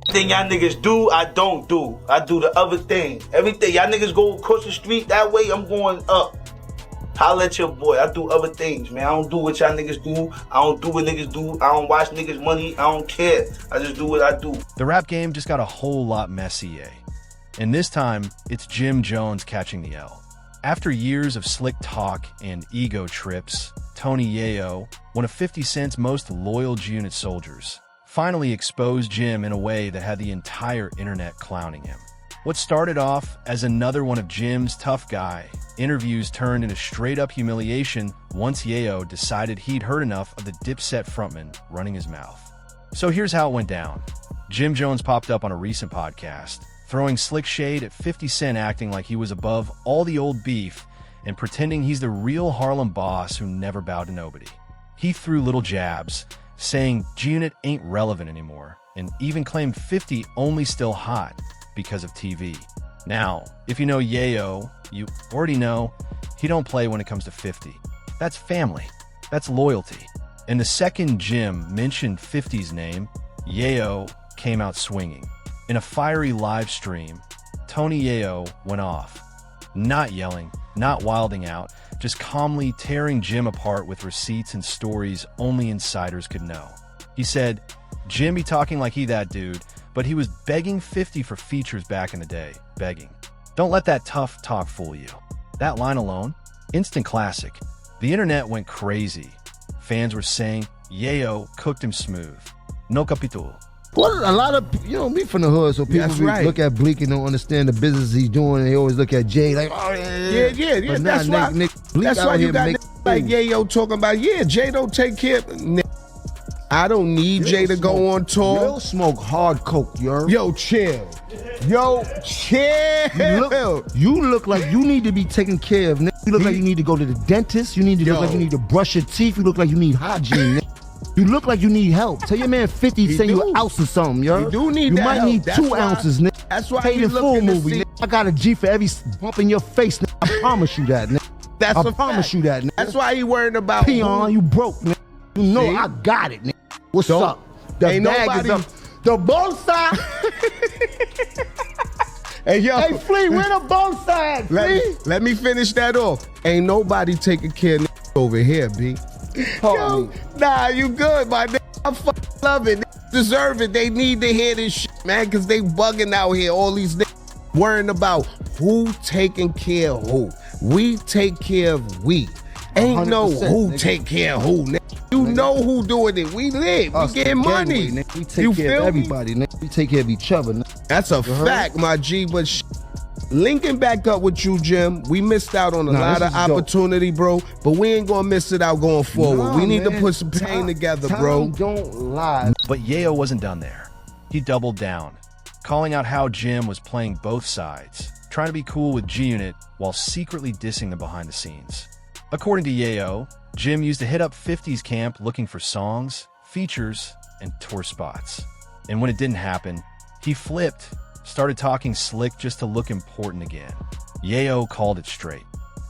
Thing y'all niggas do, I don't do. I do the other thing. Everything y'all niggas go across the street that way, I'm going up. Holla at your boy. I do other things, man. I don't do what y'all niggas do. I don't do what niggas do. I don't watch niggas' money. I don't care. I just do what I do. The rap game just got a whole lot messier. And this time, it's Jim Jones catching the L. After years of slick talk and ego trips, Tony Yayo, one of 50 Cent's most loyal G-Unit soldiers, finally exposed Jim in a way that had the entire internet clowning him. What started off as another one of Jim's tough guy interviews turned into straight-up humiliation once Yayo decided he'd heard enough of the Dipset frontman running his mouth. So here's how it went down. Jim Jones popped up on a recent podcast, throwing slick shade at 50 Cent acting like he was above all the old beef and pretending he's the real Harlem boss who never bowed to nobody. He threw little jabs, saying G-Unit ain't relevant anymore, and even claimed 50 only still hot because of TV. Now, if you know Yayo, you already know he don't play when it comes to 50. That's family. That's loyalty. And the second Jim mentioned 50's name, Yayo came out swinging. In a fiery live stream, Tony Yayo went off. Not yelling, not wilding out, just calmly tearing Jim apart with receipts and stories only insiders could know. He said, Jim be talking like he that dude, but he was begging 50 for features back in the day. Begging. Don't let that tough talk fool you. That line alone, instant classic. The internet went crazy. Fans were saying, Yayo cooked him smooth. No capítulo. Well, a lot of, me from the hood, so people look at Bleak and don't understand the business he's doing. They always look at Jay like, oh, yeah. That's why, that's why you got like Yayo talking about, Jay don't take care of I don't need Jay to go on tour. Yo, smoke hard coke, yo. Yo, chill. You look like you need to be taken care of. You look like you need to go to the dentist. You need to look like you need to brush your teeth. You look like you need hygiene. You look like you need help. Tell your man 50 send you an ounce or something, yo. You do need that help. You might need 2 ounces, nigga. That's why Paid in full movie, nigga. I got a G for every bump in your face, nigga. I promise you that, nigga. I promise you that, nigga. That's why he worried about Peon, you broke, nigga. You know I got it, nigga. What's up? The ain't bag nobody, is up. The bolsa. Hey, yo. Hey, Flea, where the bolsa at, Flea? Let me finish that off. Ain't nobody taking care of over here, B. Yo, nah, you good, my nigga. I fucking love it. They deserve it. They need to hear this shit, man, because they bugging out here. All these niggas worrying about who taking care of who. We take care of we. Ain't no who nigga. Take care of who, nigga. You know who doing it. We live. We getting money. Nigga. We take care of everybody, nigga. We take care of each other, nigga. That's a fact, my G. But linking back up with you, Jim, we missed out on a lot of opportunity, bro. But we ain't gonna miss it out going forward. We need to put some pain together, bro. Don't lie. But Yayo wasn't done there. He doubled down, calling out how Jim was playing both sides, trying to be cool with G-Unit while secretly dissing them behind the scenes. According to Yayo, Jim used to hit up 50's camp looking for songs, features, and tour spots. And when it didn't happen, he flipped, started talking slick just to look important again. Yayo called it straight.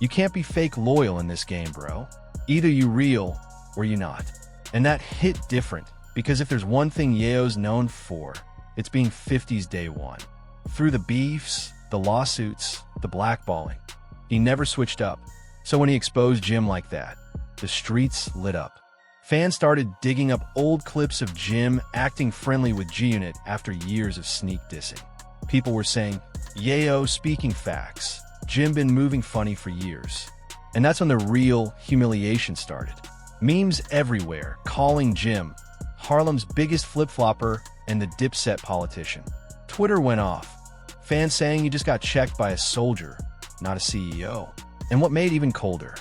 You can't be fake loyal in this game, bro. Either you real or you not. And that hit different, because if there's one thing Yayo's known for, it's being 50's day one. Through the beefs, the lawsuits, the blackballing, he never switched up. So when he exposed Jim like that, the streets lit up. Fans started digging up old clips of Jim acting friendly with G-Unit after years of sneak dissing. People were saying, Yayo speaking facts. Jim been moving funny for years. And that's when the real humiliation started. Memes everywhere calling Jim Harlem's biggest flip-flopper and the Dipset politician. Twitter went off. Fans saying he just got checked by a soldier, not a CEO. And what made even colder,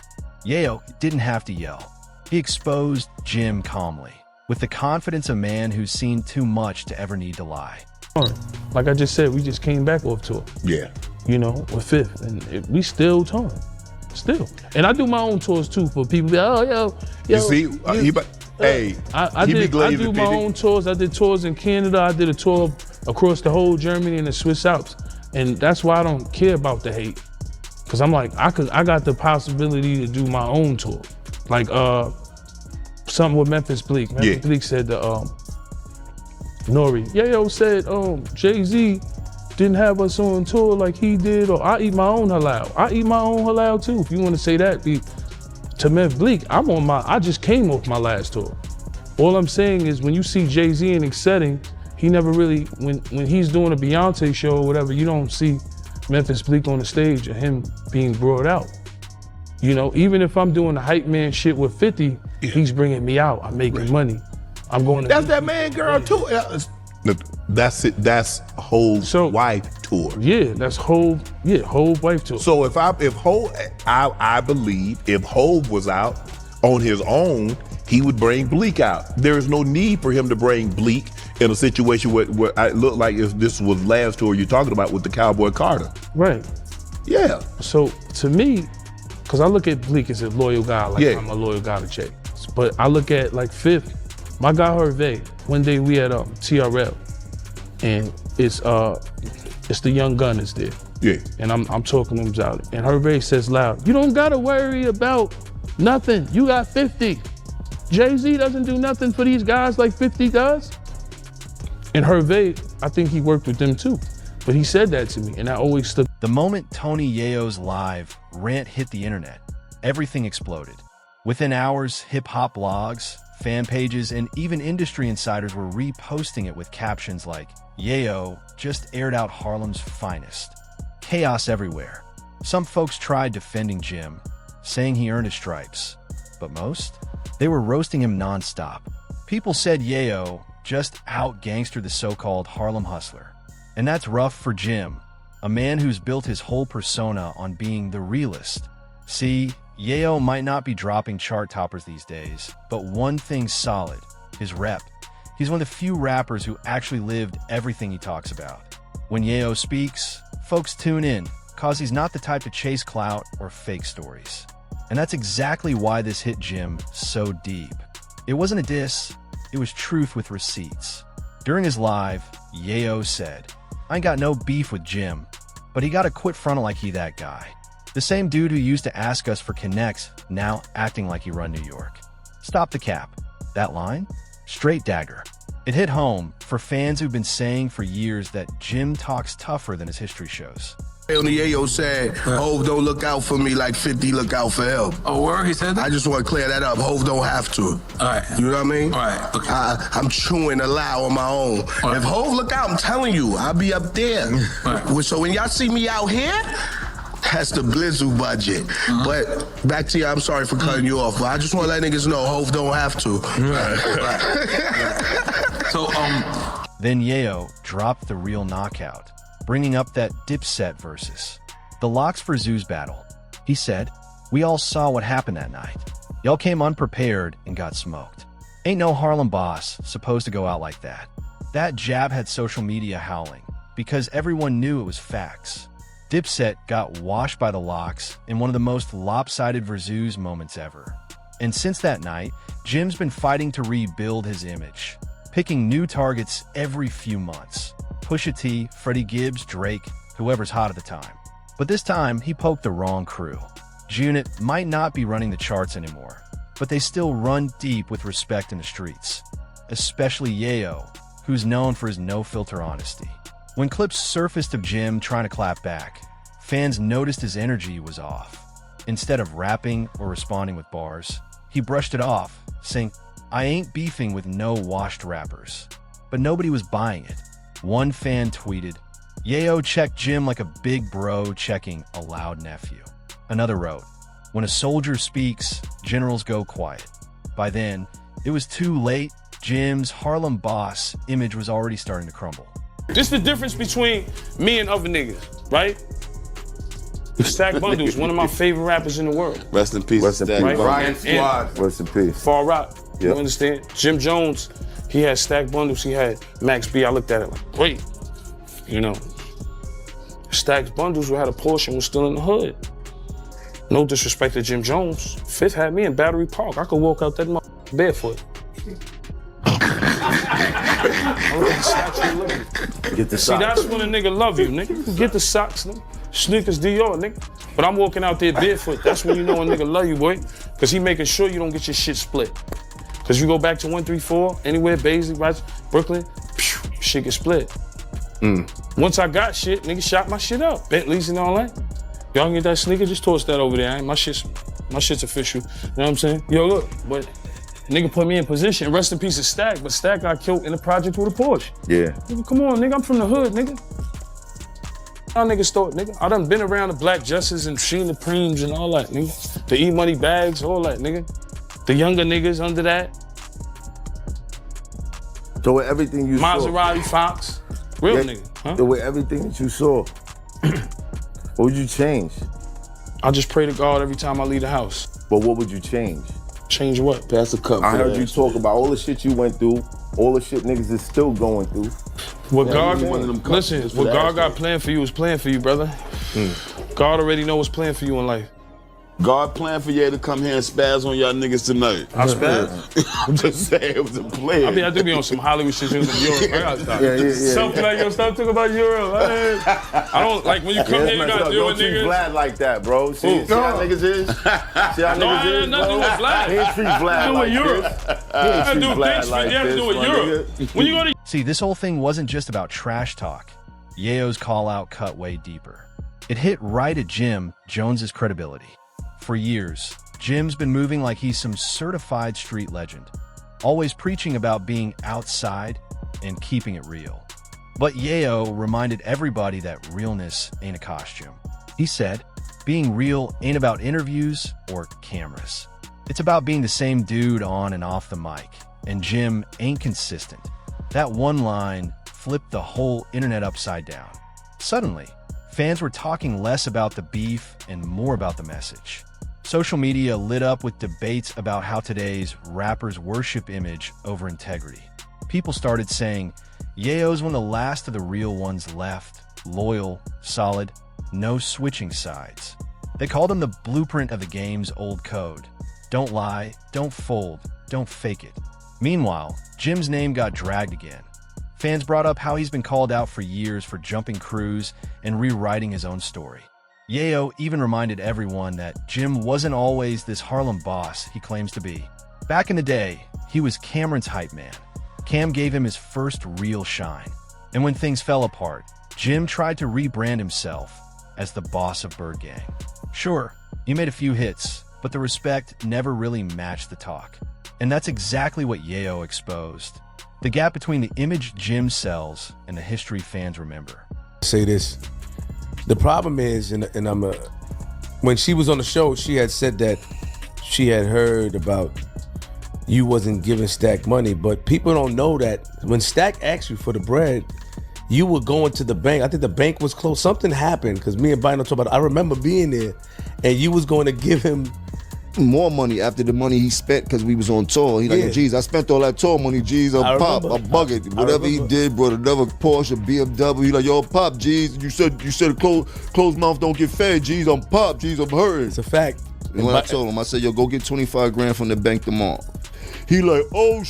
Yayo didn't have to yell. He exposed Jim calmly, with the confidence of a man who's seen too much to ever need to lie. Like I just said, we just came back off tour. Yeah. With Fifth, and we still touring. Still. And I do my own tours too for people. Yo. You see, I do my own tours. I did tours in Canada. I did a tour across the whole Germany and the Swiss Alps. And that's why I don't care about the hate. Cause I'm like, I got the possibility to do my own tour. Like something with Memphis Bleak. Memphis Bleak said Nori. Yayo said, Jay-Z didn't have us on tour like he did, or I eat my own halal. I eat my own halal too, if you want to say that. To Meth Bleak, I just came off my last tour. All I'm saying is when you see Jay-Z in Excelling, he never really, when he's doing a Beyonce show or whatever, you don't see Memphis Bleak on the stage and him being brought out. You know, even if I'm doing the hype man shit with 50, he's bringing me out. I'm making money. I'm going to. That's that man girl too. That's it. That's Hov's wife tour. Yeah, that's Hov wife tour. So if Hov, I believe if Hov was out on his own, he would bring Bleak out. There is no need for him to bring Bleak in a situation where it looked like if this was last tour you're talking about with the Cowboy Carter. Right. Yeah. So to me, because I look at Bleak as a loyal guy, like I'm a loyal guy to Jay. But I look at like Fifth, my guy Hervé, one day we had TRL, and it's the Young Gunners there. Yeah. And I'm talking to him about it. And Hervé says loud, you don't gotta worry about nothing. You got 50. Jay-Z doesn't do nothing for these guys like 50 does. And Hervé, I think he worked with them too. But he said that to me, and I always stood. The moment Tony Yayo's live rant hit the internet, everything exploded. Within hours, hip-hop blogs, fan pages, and even industry insiders were reposting it with captions like, Yayo just aired out Harlem's finest. Chaos everywhere. Some folks tried defending Jim, saying he earned his stripes. But most? They were roasting him nonstop. People said Yayo just out-gangstered the so-called Harlem hustler. And that's rough for Jim, a man who's built his whole persona on being the realist. See, Yayo might not be dropping chart toppers these days, but one thing's solid, his rep. He's one of the few rappers who actually lived everything he talks about. When Yayo speaks, folks tune in, cause he's not the type to chase clout or fake stories. And that's exactly why this hit Jim so deep. It wasn't a diss, it was truth with receipts. During his live, Yayo said, I ain't got no beef with Jim, but he gotta quit fronting like he that guy. The same dude who used to ask us for connects, now acting like he run New York. Stop the cap. That line? Straight dagger. It hit home for fans who've been saying for years that Jim talks tougher tony history shows. Tony Yayo said, Hov don't look out for me like 50 look out for him. Oh, word? He said that? I just want to clear that up. Hov don't have to. All right. You know what I mean? All right, okay. I'm chewing aloud on my own. Right. If Hov look out, I'm telling you, I'll be up there. Right. So when y'all see me out here, that's the Blizzle budget. But back to you, I'm sorry for cutting you off, but I just want to let niggas know Hov don't have to. Right. So, Then Yayo dropped the real knockout, bringing up that Dipset versus the Locks for Zoos battle. He said, we all saw what happened that night. Y'all came unprepared and got smoked. Ain't no Harlem boss supposed to go out like that. That jab had social media howling because everyone knew it was facts. Dipset got washed by the Locks in one of the most lopsided Verzoos moments ever. And since that night, Jim's been fighting to rebuild his image, picking new targets every few months. Pusha T, Freddie Gibbs, Drake, whoever's hot at the time. But this time, he poked the wrong crew. Junit might not be running the charts anymore, but they still run deep with respect in the streets. Especially Yayo, who's known for his no-filter honesty. When clips surfaced of Jim trying to clap back, fans noticed his energy was off. Instead of rapping or responding with bars, he brushed it off, saying, I ain't beefing with no washed rappers. But nobody was buying it. One fan tweeted, Yayo checked Jim like a big bro checking a loud nephew. Another wrote, when a soldier speaks, generals go quiet. By then, it was too late. Jim's Harlem boss image was already starting to crumble. This the difference between me and other niggas, right? Stack Bundles, one of my favorite rappers in the world. Rest in peace. Rest in peace. Right? Ryan Squad. Rest in peace. Far Rock. Yep. You understand? Jim Jones, he had Stack Bundles, he had Max B. I looked at it like, great. You know, Stack Bundles, we had a Porsche and was still in the hood. No disrespect to Jim Jones. Fifth had me in Battery Park. I could walk out that barefoot. Get the socks. See, that's when a nigga love you, nigga. Get the socks, nigga. Sneakers Dior, nigga. But I'm walking out there barefoot. That's when you know a nigga love you, boy. Because he making sure you don't get your shit split. Because you go back to 134, anywhere, Baisley, right, Brooklyn, shit get split. Once I got shit, niggas shot my shit up. Bentleys and all that. Y'all can get that sneaker, just toss that over there. My shit's official. You know what I'm saying? Yo, look, but nigga put me in position. Rest in peace to Stack, but Stack got killed in the project with a Porsche. Yeah. Nigga, come on, nigga, I'm from the hood, nigga. Y'all niggas thought, nigga. I done been around the Black Justice and Sheena Preems and all that, nigga. The E-Money bags, all that, nigga. The younger niggas under that. So with everything you Maserati Fox. Real saw, nigga, huh? So with everything that you saw, what would you change? I just pray to God every time I leave the house. But what would you change? Change what? Pass the cup. I heard you talk about all the shit you went through, all the shit niggas is still going through. What God, listen, what God got planned for you is planned for you, brother. God already know what's planned for you in life. God planned for you to come here and spaz on y'all niggas tonight. I spaz? I'm just saying it was a plan. I mean, I do be on some Hollywood shit in Europe. I gotta stop. Something like, yo, stop talking about Europe. I don't, like, when you come here, you gotta deal with niggas. Don't treat Vlad like that, bro. See how niggas is? See how niggas is, nothing with Vlad. He ain't treat Vlad like Europe. this. He ain't treat Vlad like this. Do with Europe. When you go to... See, this whole thing wasn't just about trash talk. Yayo's call-out cut way deeper. It hit right at Jim Jones's credibility. For years, Jim's been moving like he's some certified street legend, always preaching about being outside and keeping it real. But Yayo reminded everybody that realness ain't a costume. He said, being real ain't about interviews or cameras. It's about being the same dude on and off the mic, and Jim ain't consistent. That one line flipped the whole internet upside down. Suddenly, fans were talking less about the beef and more about the message. Social media lit up with debates about how today's rappers worship image over integrity. People started saying, Yayo's one of the last of the real ones left, loyal, solid, no switching sides. They called him the blueprint of the game's old code. Don't lie, don't fold, don't fake it. Meanwhile, Jim's name got dragged again. Fans brought up how he's been called out for years for jumping crews and rewriting his own story. Yayo even reminded everyone that Jim wasn't always this Harlem boss he claims to be. Back in the day, he was Cameron's hype man. Cam gave him his first real shine. And when things fell apart, Jim tried to rebrand himself as the boss of Bird Gang. Sure, he made a few hits, but the respect never really matched the talk. And that's exactly what Yayo exposed. The gap between the image Jim sells and the history fans remember. Say this. The problem is, when she was on the show, she had said that she had heard about you wasn't giving Stack money, but people don't know that when Stack asked you for the bread, you were going to the bank. I think the bank was closed. Something happened because me and Bino talked about it. I remember being there, and you was going to give him more money after the money he spent because we was on tour. He like, geez, I spent all that tour money, geez, on Pop, I bug it. Whatever he did, brought another Porsche, BMW. He like, yo, Pop, geez, you said closed mouth don't get fed, geez, I'm Pop, geez, I'm hurting. It's a fact. And when I told him, I said, yo, go get 25 grand from the bank tomorrow. He like, oh,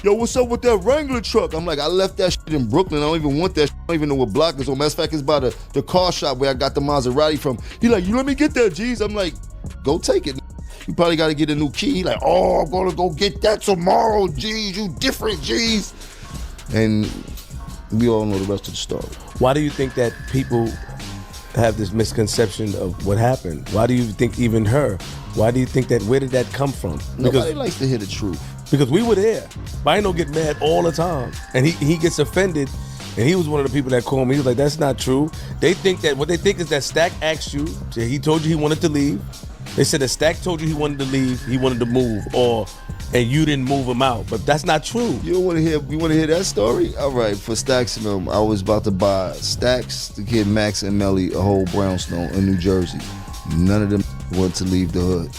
yo, what's up with that Wrangler truck? I'm like, I left that shit in Brooklyn. I don't even want that shit. I don't even know what block it's on. Matter of fact, it's by the car shop where I got the Maserati from. He like, you let me get that, geez. I'm like, go take it. You probably got to get a new key. He like, oh, I'm going to go get that tomorrow, geez. You different, geez. And we all know the rest of the story. Why do you think that people have this misconception of what happened? Why do you think even her? Why do you think that? Where did that come from? Nobody likes to hear the truth. Because we were there. Bino get mad all the time. And he gets offended. And he was one of the people that called me. He was like, that's not true. They think that, what they think is that Stack asked you, he told you he wanted to leave. They said that Stack told you he wanted to leave, he wanted to move, and you didn't move him out. But that's not true. You want to hear that story? All right, for Stacks and them, I was about to buy Stacks, the kid Max and Melly, a whole brownstone in New Jersey. None of them wanted to leave the hood.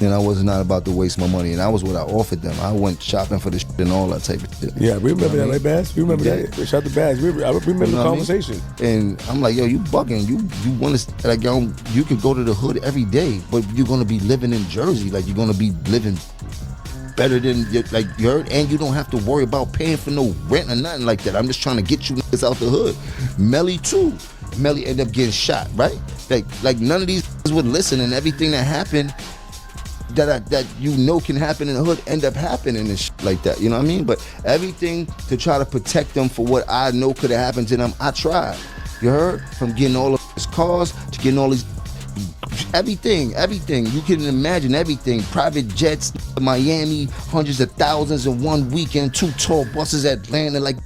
And I was not about to waste my money. And that was what I offered them. I went shopping for the shit and all that type of shit. Yeah, we remember that, right, Bass? You remember that? Shout out to Bass. I remember the conversation. And I'm like, yo, you bugging. You want to, like, yo, you can go to the hood every day, but you're going to be living in Jersey. Like, you're going to be living better than, like, you heard? And you don't have to worry about paying for no rent or nothing like that. I'm just trying to get you niggas out the hood. Melly, too. Melly ended up getting shot, right? Like none of these would listen, and everything that happened, that you know can happen in the hood end up happening and shit like that. You know what I mean? But everything to try to protect them for what I know could have happened to them, I tried. You heard? From getting all of his cars to getting all these everything you can imagine, everything. Private jets, Miami, hundreds of thousands in one weekend, 2 tour buses, Atlanta. Like,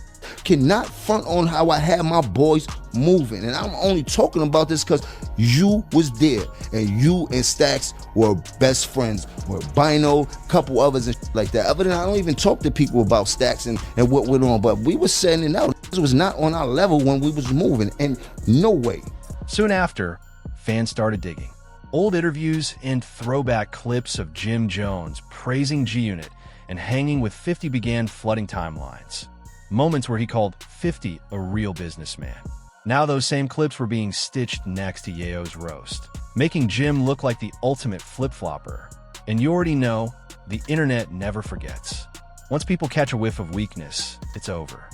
cannot front on how I had my boys moving. And I'm only talking about this because you was there, and you and Stacks were best friends, were Bino, couple others and like that. Other than I don't even talk to people about Stacks and what went on, but we were setting it out. This was not on our level when we was moving, and no way. Soon after, fans started digging. Old interviews and throwback clips of Jim Jones praising G-Unit and hanging with 50 began flooding timelines. Moments where he called 50 a real businessman. Now those same clips were being stitched next to Yayo's roast, making Jim look like the ultimate flip-flopper. And you already know, the internet never forgets. Once people catch a whiff of weakness, it's over.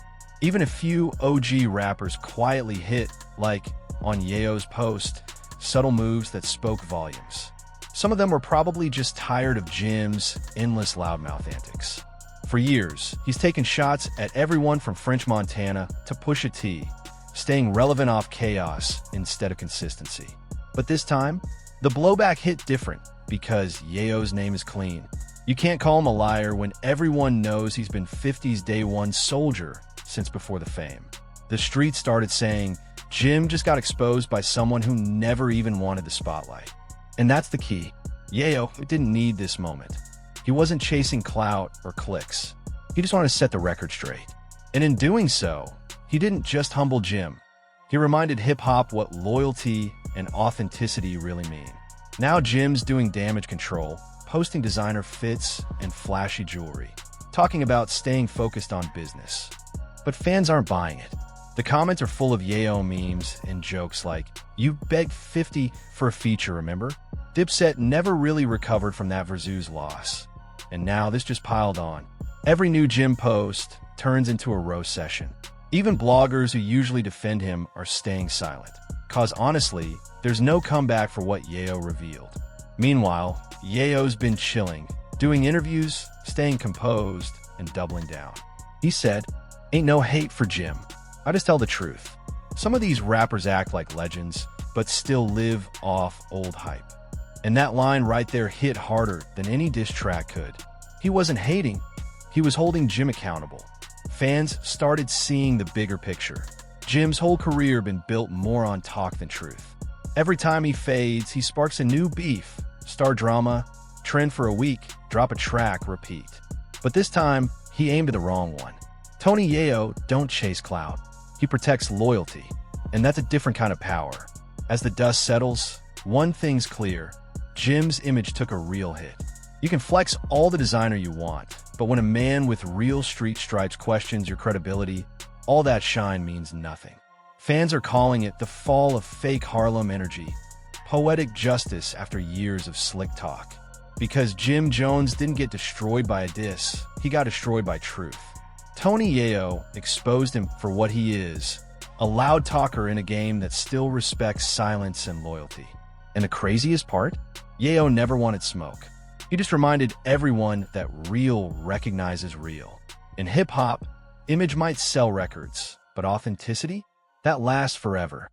Even a few OG rappers quietly hit, like on Yayo's post, subtle moves that spoke volumes. Some of them were probably just tired of Jim's endless loudmouth antics. For years, he's taken shots at everyone from French Montana to Pusha T, staying relevant off chaos instead of consistency. But this time, the blowback hit different because Yayo's name is clean. You can't call him a liar when everyone knows he's been 50's day one soldier since before the fame. The streets started saying, Jim just got exposed by someone who never even wanted the spotlight. And that's the key. Yayo didn't need this moment. He wasn't chasing clout or clicks. He just wanted to set the record straight. And in doing so, he didn't just humble Jim. He reminded hip-hop what loyalty and authenticity really mean. Now Jim's doing damage control, posting designer fits and flashy jewelry, talking about staying focused on business. But fans aren't buying it. The comments are full of Yayo memes and jokes like, "You begged 50 for a feature, remember?" Dipset never really recovered from that Verzouz loss. And now this just piled on. Every new Jim post turns into a roast session. Even bloggers who usually defend him are staying silent. Cause honestly, there's no comeback for what Yayo revealed. Meanwhile, Yayo's been chilling, doing interviews, staying composed, and doubling down. He said, "Ain't no hate for Jim. I just tell the truth. Some of these rappers act like legends, but still live off old hype." And that line right there hit harder than any diss track could. He wasn't hating, he was holding Jim accountable. Fans started seeing the bigger picture. Jim's whole career been built more on talk than truth. Every time he fades, he sparks a new beef, star drama, trend for a week, drop a track, repeat. But this time, he aimed at the wrong one. Tony Yayo don't chase clout. He protects loyalty, and that's a different kind of power. As the dust settles, one thing's clear. Jim's image took a real hit. You can flex all the designer you want, but when a man with real street stripes questions your credibility, all that shine means nothing. Fans are calling it the fall of fake Harlem energy, poetic justice after years of slick talk. Because Jim Jones didn't get destroyed by a diss, he got destroyed by truth. Tony Yayo exposed him for what he is, a loud talker in a game that still respects silence and loyalty. And the craziest part? Yayo never wanted smoke. He just reminded everyone that real recognizes real. In hip-hop, image might sell records, but authenticity? That lasts forever.